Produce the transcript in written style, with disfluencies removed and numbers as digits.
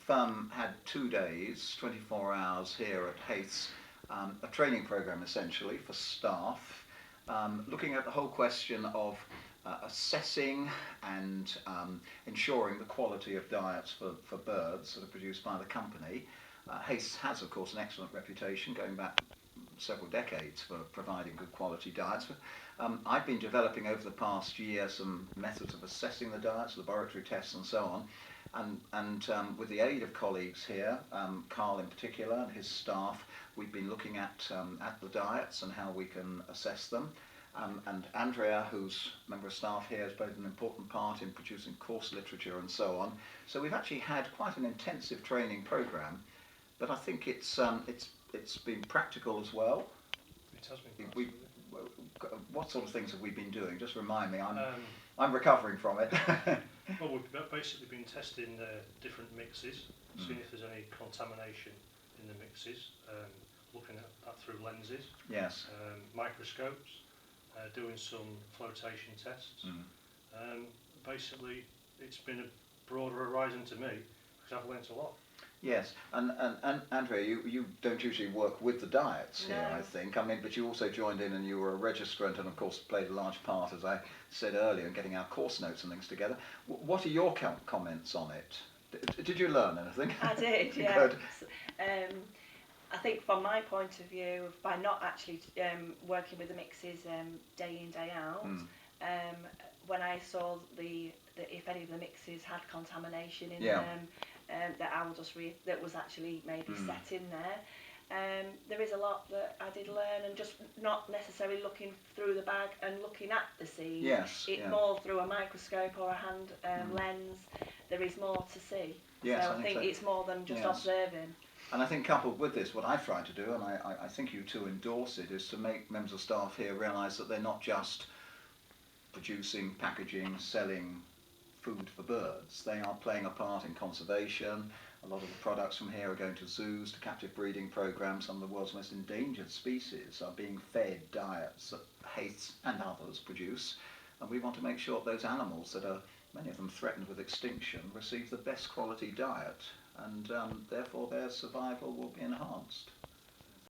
had 2 days, 24 hours here at Haith's, a training program essentially for staff, looking at the whole question of assessing and ensuring the quality of diets for birds that are produced by the company. Haith has, of course, an excellent reputation going back several decades for providing good quality diets. I've been developing over the past year some methods of assessing the diets, laboratory tests and so on, and with the aid of colleagues here, Carl in particular and his staff, we've been looking at the diets and how we can assess them. And Andrea, who's a member of staff here, has played an important part in producing course literature and so on. So we've actually had quite an intensive training program, but I think it's been practical as well. It has been. What sort of things have we been doing? Just remind me. I'm recovering from it. Well, we've basically been testing different mixes, seeing if there's any contamination in the mixes, looking at that through lenses, yes, microscopes, doing some flotation tests. Basically, it's been a broader horizon to me because I've learnt a lot. Yes, and Andrea, you don't usually work with the diets here, No. I think. I mean, but you also joined in and you were a registrant and, of course, played a large part, as I said earlier, in getting our course notes and things together. What are your comments on it? Did you learn anything? I did, yeah. Good. I think from my point of view, by not actually working with the mixes day in, day out, when I saw if any of the mixes had contamination in them, that I will just that was actually maybe set in there. There is a lot that I did learn, and just not necessarily looking through the bag and looking at the seed. Yes, More through a microscope or a hand lens. There is more to see. Yes, so I think it's more than just observing. And I think coupled with this, what I've tried to do, and I think you too endorse it, is to make members of staff here realise that they're not just producing, packaging, selling food for birds. They are playing a part in conservation. A lot of the products from here are going to zoos, to captive breeding programs. Some of the world's most endangered species are being fed diets that Haith and others produce. And we want to make sure that those animals that are, many of them threatened with extinction, receive the best quality diet, and therefore their survival will be enhanced.